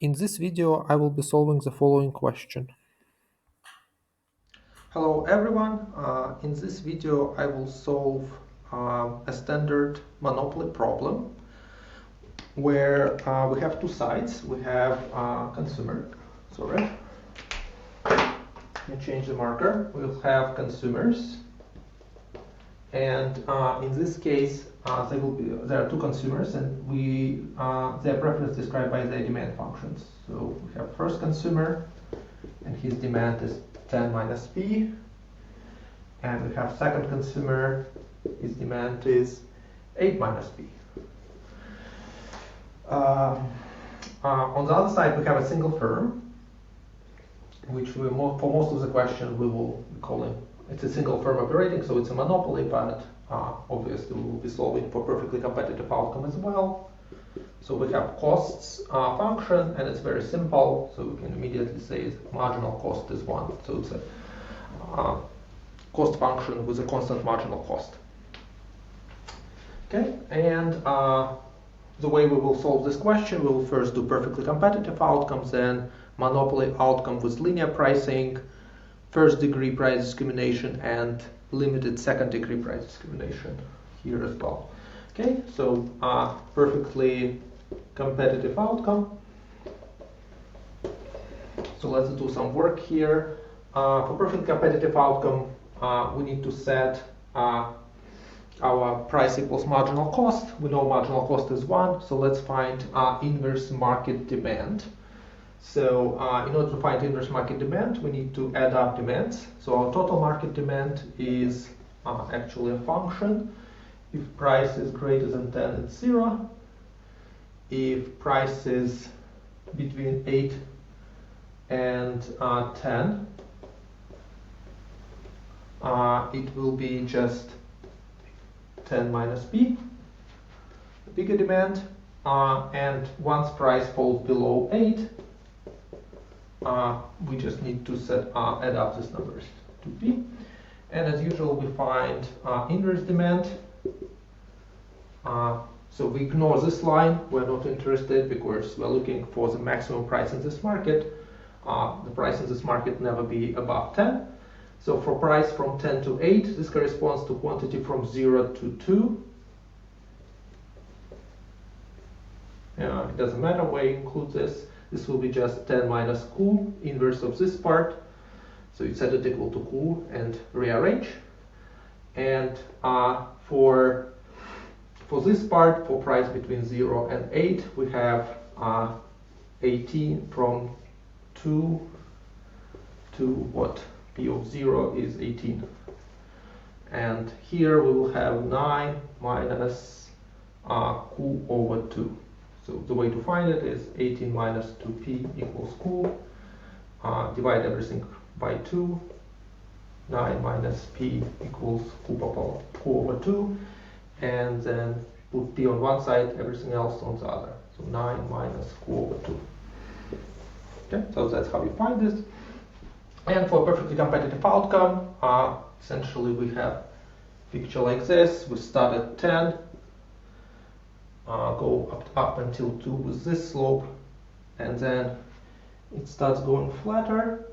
In this video, I will be solving the following question. Hello everyone, in this video I will solve a standard monopoly problem where we have two sides. We have consumer, sorry, let me change the marker. We'll have consumers, and in this case there are two consumers, and their preference described by their demand functions. So we have first consumer, and his demand is 10 minus p, and we have second consumer, his demand is 8 minus p. On the other side we have a single firm, which for most of the question we will be calling, it's a single firm operating, so it's a monopoly, but obviously we will be solving for perfectly competitive outcome as well. So we have costs function, and it's very simple, so we can immediately say marginal cost is 1. So it's a cost function with a constant marginal cost. Okay, and the way we will solve this question, we will first do perfectly competitive outcomes, then monopoly outcome with linear pricing, first degree price discrimination, and limited second degree price discrimination here as well. Okay, so perfectly competitive outcome. So let's do some work here. For perfectly competitive outcome, we need to set our price equals marginal cost. We know marginal cost is 1, so let's find inverse market demand. So in order to find inverse market demand, we need to add up demands. So our total market demand is actually a function. If price is greater than 10, it's 0. If price is between 8 and 10, it will be just 10 minus p, the bigger demand. And once price falls below 8, we just need to add up these numbers to p. And as usual, we find inverse demand. So we ignore this line. We're not interested because we're looking for the maximum price in this market. The price in this market never be above 10. So for price from 10 to 8, this corresponds to quantity from 0 to 2. It doesn't matter where you include this. This will be just 10 minus q, inverse of this part. So you set it equal to q and rearrange. And for this part, for price between 0 and 8, we have 18 from 2 to what? P of 0 is 18. And here we will have 9 minus q over 2. So the way to find it is 18 minus 2p equals q. Divide everything by 2. 9 minus p equals q over 2. And then put p on one side, everything else on the other. So 9 minus q over 2. Okay, so that's how you find this. And for perfectly competitive outcome, essentially we have picture like this. We start at 10, go up until 2 with this slope, and then it starts going flatter.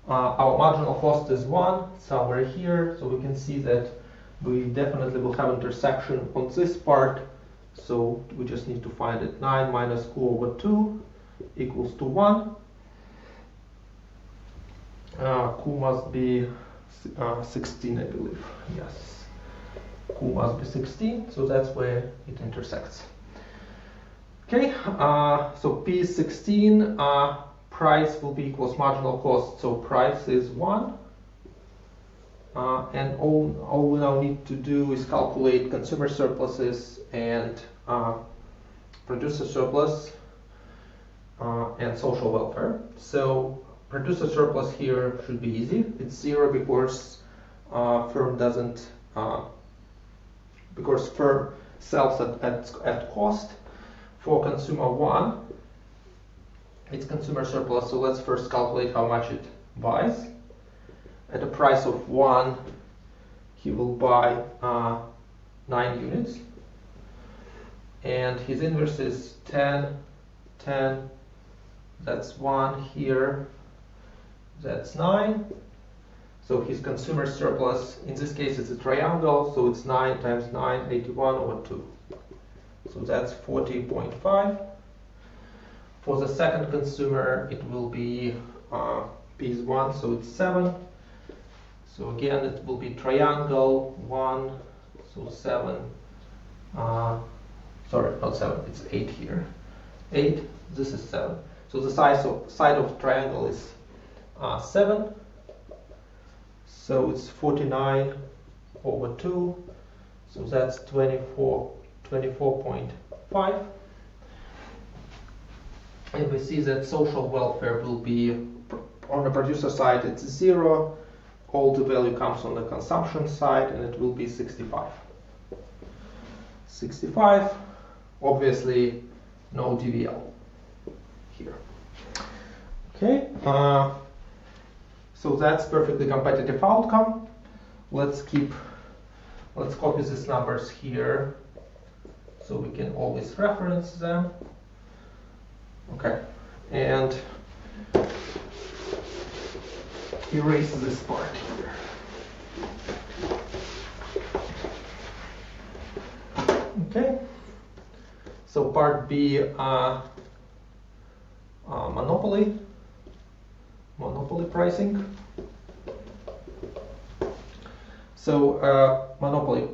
Our marginal cost is 1, somewhere here, so we can see that we definitely will have intersection on this part, so we just need to find it. 9 minus q over 2 equals to 1. Q must be 16, I believe. Yes, Q must be 16, so that's where it intersects. Okay, so P is 16, price will be equals marginal cost, so price is 1. And all we now need to do is calculate consumer surpluses and producer surplus and social welfare. So producer surplus here should be easy. It's 0 because firm doesn't, because firm sells at cost. For consumer 1, it's consumer surplus, so let's first calculate how much it buys. At a price of 1, he will buy 9 units, and his inverse is 10, 10, That's 1 here, that's 9. So his consumer surplus, in this case it's a triangle, so it's 9 times 9, 81 over 2. So that's 40.5. For the second consumer, it will be piece 1, so it's 7. So again, it will be triangle 1, so 7. Sorry, not 7, it's 8 here. 8, this is 7. So the side of triangle is 7. So it's 49 over 2. So that's 24.5. And we see that social welfare will be, on the producer side, it's 0. All the value comes on the consumption side, and it will be 65. 65, obviously no DVL here. Okay, so that's perfectly competitive outcome. Let's copy these numbers here so we can always reference them. Okay, and erase this part here. Okay, so part B, monopoly pricing. So monopoly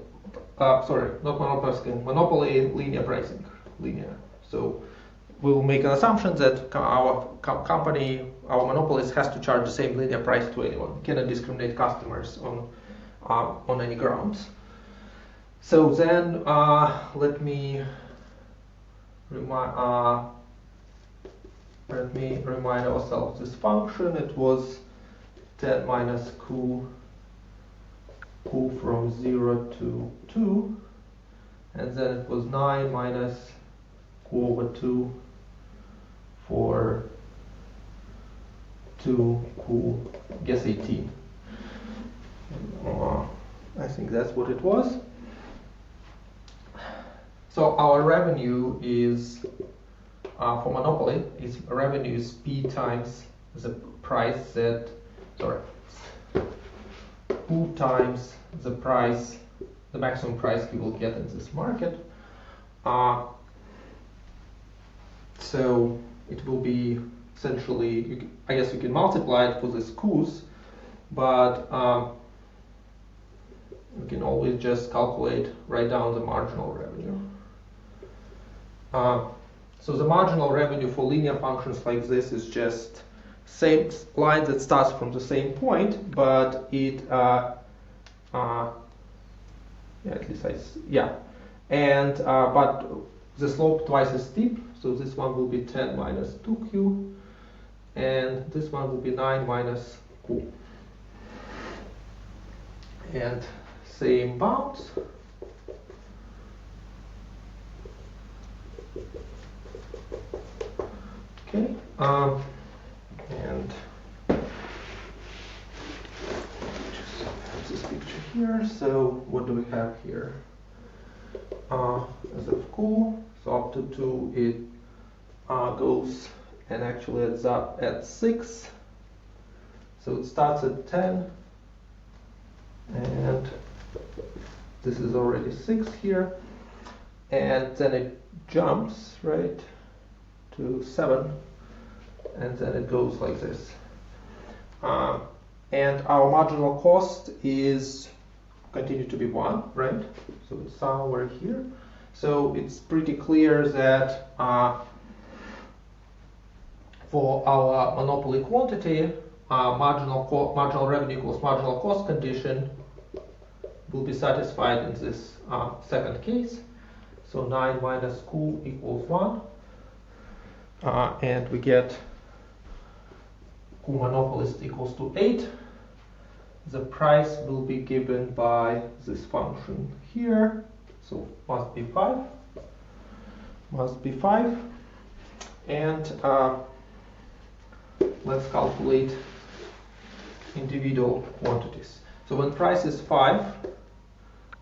linear pricing, linear. So we'll make an assumption that our company, our monopolist, has to charge the same linear price to anyone. Cannot discriminate customers on any grounds. So then let me remind ourselves this function. It was 10 minus q from 0 to 2, and then it was 9 minus q over 2 for 2q, guess 18. I think that's what it was. So our revenue is, for monopoly, revenue is P times the price that, Q times the price, the maximum price you will get in this market. So it will be essentially, I guess you can multiply it for this Qs, but we can always just write down the marginal revenue. So the marginal revenue for linear functions like this is just same line that starts from the same point, but it but the slope twice as steep. So this one will be 10 minus 2q, and this one will be 9 minus q. And same bounds. Okay, and just have this picture here. So what do we have here? As of q, so up to 2 it goes and actually ends up at 6. So it starts at 10, and this is already 6 here, and then it jumps right to 7, and then it goes like this. And our marginal cost is continue to be 1, right? So it's somewhere here. So it's pretty clear that for our monopoly quantity, marginal revenue equals marginal cost condition will be satisfied in this second case. So 9 minus q equals 1. And we get q monopolist equals to 8. The price will be given by this function here, so must be 5. And let's calculate individual quantities. So when price is 5,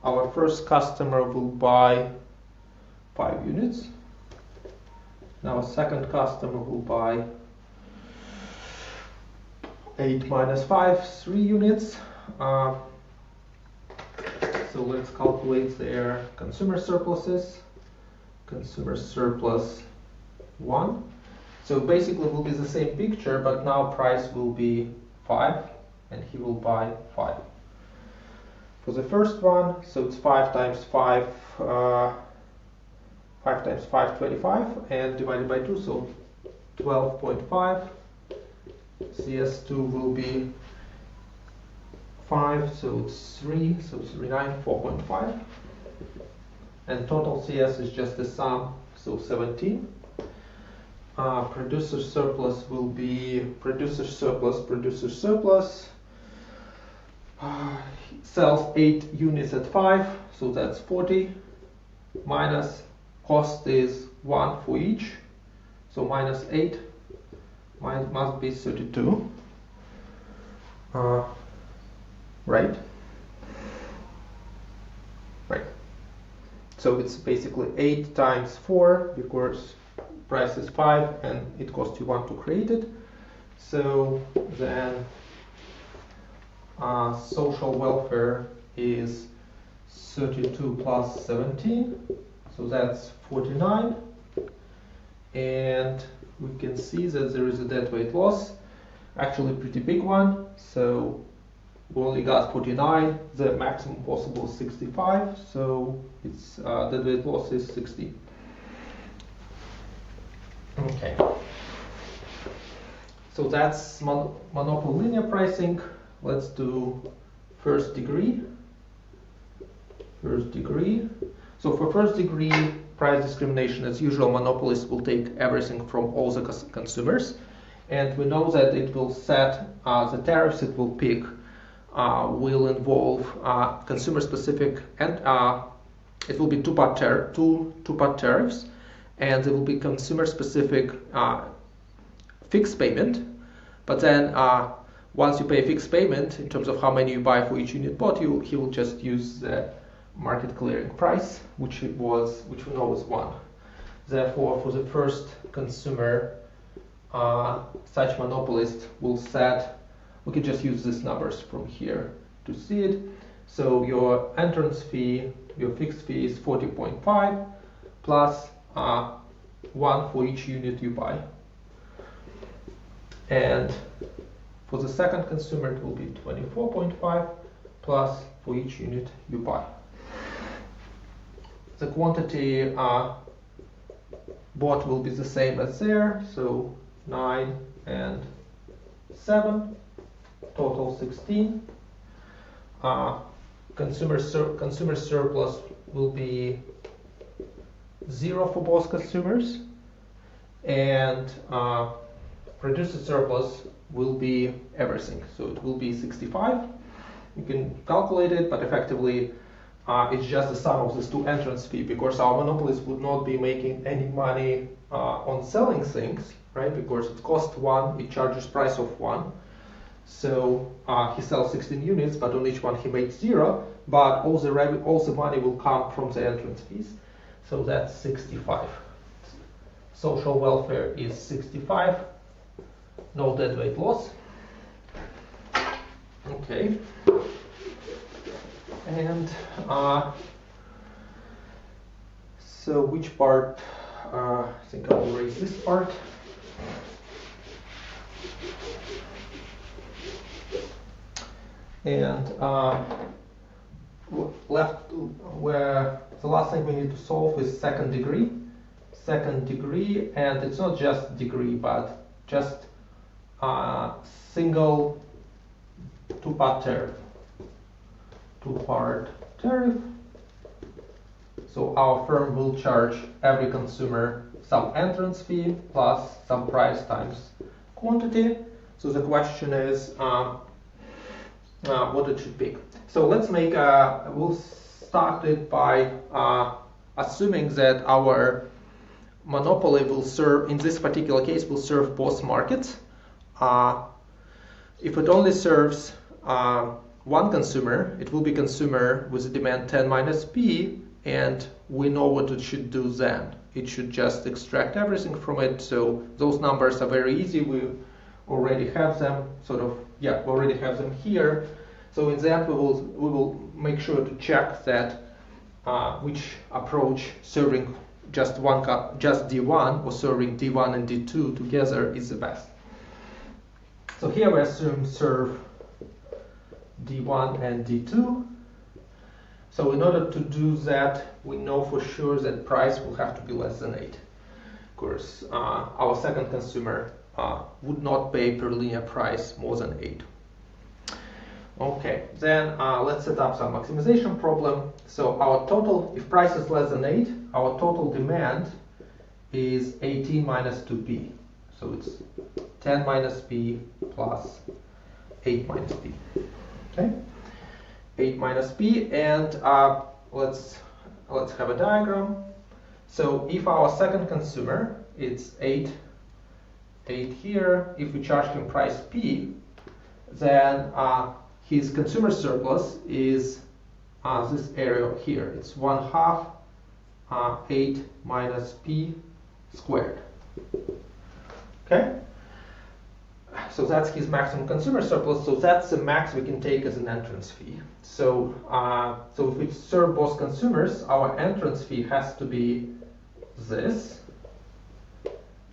our first customer will buy 5 units. Now a second customer will buy 8 minus 5, 3 units. So let's calculate their consumer surpluses. Consumer surplus 1. So basically it will be the same picture, but now price will be 5 and he will buy 5. For the first one, so it's 5 times 5, 5 times 5, 25, and divided by 2, so 12.5. CS2 will be 5, so it's 3, so it's 39, 4.5. And total CS is just the sum, so 17. Producer surplus will be producer surplus. Sells 8 units at 5, so that's 40. Minus cost is 1 for each, so minus 8. Mine must be 32. Right? Right. So it's basically 8 times 4 because price is 5 and it costs you 1 to create it. So then social welfare is 32 plus 17, so that's 49. And we can see that there is a dead weight loss, actually a pretty big one. So we only got 49, the maximum possible is 65, so its dead weight loss is 60. Okay. So that's monopoly linear pricing. Let's do first degree. First degree. So for first degree price discrimination, as usual, monopolists will take everything from all the consumers, and we know that it will set the tariffs it will pick will involve consumer-specific, and it will be two-part tariffs, and there will be consumer-specific fixed payment. But then once you pay a fixed payment in terms of how many you buy for each unit bought, he will just use the market clearing price, which we know is 1. Therefore, for the first consumer, such monopolist will set. We can just use these numbers from here to see it. So your entrance fee, your fixed fee is 40.5 plus 1 for each unit you buy. And for the second consumer, it will be 24.5 plus for each unit you buy. The quantity bought will be the same as there, so 9 and 7, total 16. Consumer surplus will be 0 for both consumers, and producer surplus will be everything, so it will be 65. You can calculate it, but effectively it's just the sum of these two entrance fee, because our monopolist would not be making any money on selling things, right? Because it costs 1, it charges price of 1. So he sells 16 units, but on each one he makes 0. But all the money will come from the entrance fees. So that's 65. Social welfare is 65. No dead weight loss. Okay. And so which part? I think I will erase this part. And left where the last thing we need to solve is second degree. Second degree, and it's not just degree, but just single two-part tariff. Two-part tariff. So our firm will charge every consumer some entrance fee plus some price times quantity. So the question is what it should pick. So let's make we'll start it by assuming that our monopoly will serve, in this particular case, will serve both markets. If it only serves one consumer, it will be consumer with a demand 10 minus P, and we know what it should do then. It should just extract everything from it. So those numbers are very easy. already have them we already have them here. So in the end, we will make sure to check that which approach serving just D1 or serving D1 and D2 together is the best. So here we assume serve D1 and D2. So in order to do that, we know for sure that price will have to be less than 8. Of course, our second consumer would not pay per linear price more than 8. Okay, then let's set up some maximization problem. So our total, if price is less than 8, our total demand is 18 minus 2p. So it's 10 minus p plus 8 minus p. Okay, 8 minus p, and let's have a diagram. So if our second consumer, it's 8 here, if we charge him price p, then his consumer surplus is this area here. It's 1/2 8 minus p squared. Okay? So that's his maximum consumer surplus. So that's the max we can take as an entrance fee. So, so if we serve both consumers, our entrance fee has to be this.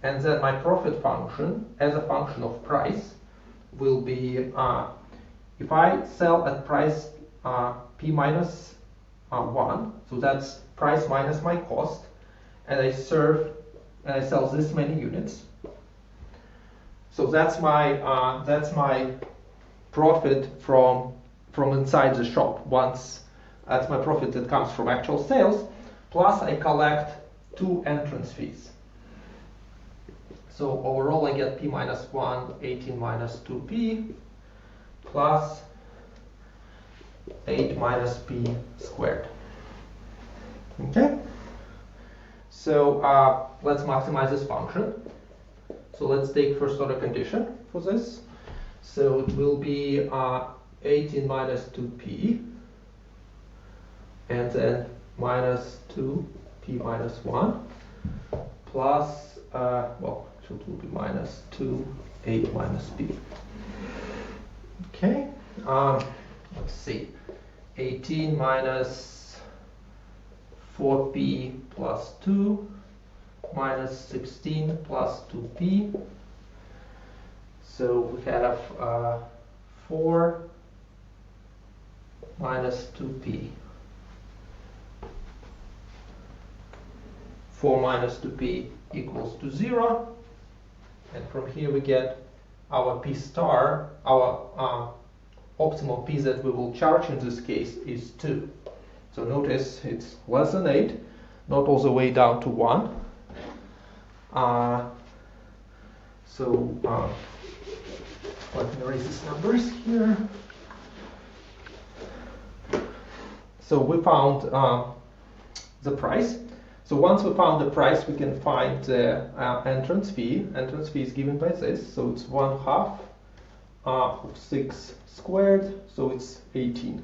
And then my profit function, as a function of price, will be if I sell at price p minus 1, so that's price minus my cost, and I sell this many units. So that's my profit from inside the shop. That's my profit that comes from actual sales, plus I collect 2 entrance fees. So overall I get p minus 1, 18 minus 2p, plus 8 minus p squared. Okay? So let's maximize this function. So let's take first order condition for this. So it will be 18 minus 2p, and then minus 2p minus 1, plus, well, so it will be minus 2, 8 minus p. Okay, let's see, 18 minus 4p plus 2, minus 16 plus 2p. So we have 4 minus 2p. 4 minus 2p equals to 0. And from here we get our p star, our optimal p that we will charge in this case is 2. So notice it's less than 8, not all the way down to 1. Let me erase these numbers here. So we found the price. So once we found the price, we can find the entrance fee. Entrance fee is given by this, so it's 1/2 of 6 squared, so it's 18.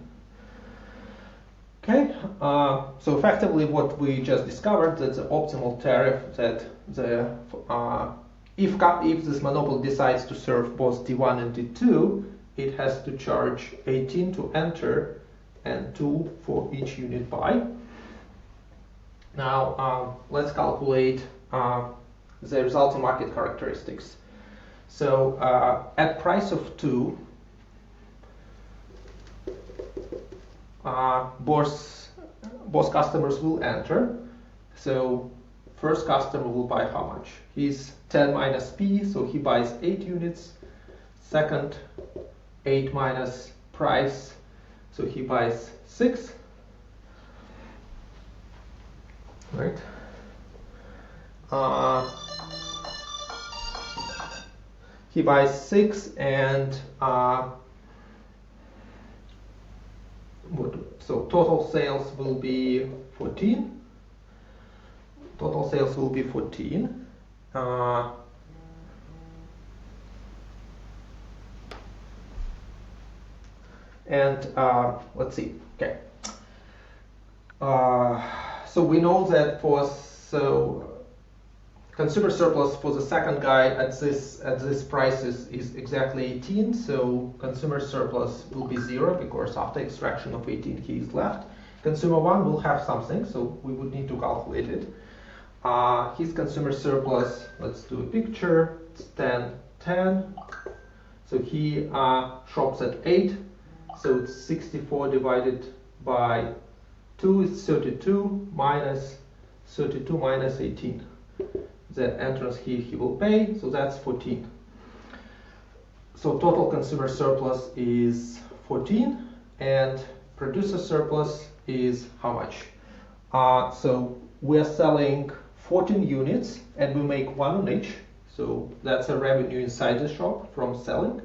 Okay, so effectively what we just discovered, that the optimal tariff, that the if this monopoly decides to serve both D1 and D2, it has to charge 18 to enter and 2 for each unit buy. Now let's calculate the resulting market characteristics. So at price of 2, both customers will enter. So first customer will buy how much? He's 10 minus p, so he buys 8 units. Second, 8 minus price, so he buys 6. Right? He buys 6 and so total sales will be 14. Total sales will be 14. Let's see. Okay. So we know that Consumer surplus for the second guy at this price is exactly 18, so consumer surplus will be 0 because after extraction of 18 he is left. Consumer 1 will have something, so we would need to calculate it. His consumer surplus, let's do a picture, it's 10, 10. So he shops at 8, so it's 64 divided by 2 is 32 minus 18. The entrance he will pay, so that's 14. So total consumer surplus is 14, and producer surplus is how much? So we are selling 14 units, and we make 1 on each. So that's a revenue inside the shop from selling.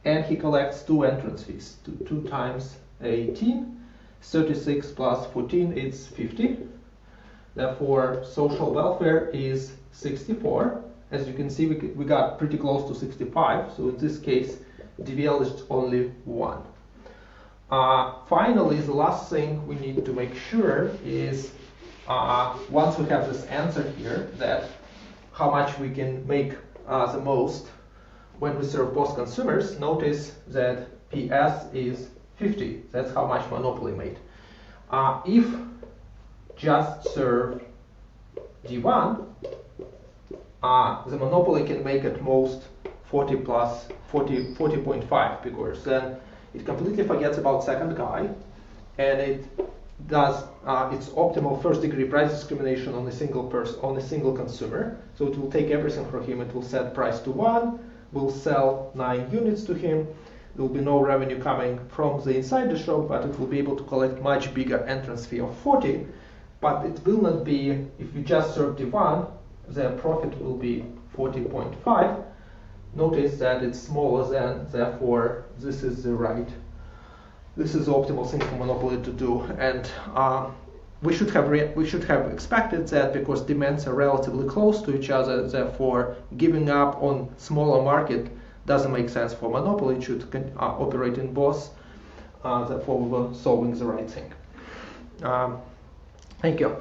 And he collects 2 entrance fees, 2 times 18. 36 plus 14 is 50. Therefore, social welfare is 64. As you can see, we got pretty close to 65. So in this case, DVL is only 1. Finally, the last thing we need to make sure is once we have this answer here, that how much we can make the most when we serve both consumers, notice that PS is 50. That's how much Monopoly made. If just serve D1, the Monopoly can make at most 40 plus 40.5, because then it completely forgets about second guy, and it does its optimal first degree price discrimination on a single consumer. So it will take everything from him. It will set price to 1, will sell 9 units to him. There will be no revenue coming from the inside the shop, but it will be able to collect much bigger entrance fee of 40. But it will not be, if you just serve D1, the profit will be 40.5. Notice that it's smaller than, therefore this is the optimal thing for Monopoly to do. And we should have expected that, because demands are relatively close to each other. Therefore, giving up on smaller market doesn't make sense for Monopoly. It should operate in both. Therefore, we were solving the right thing. Thank you.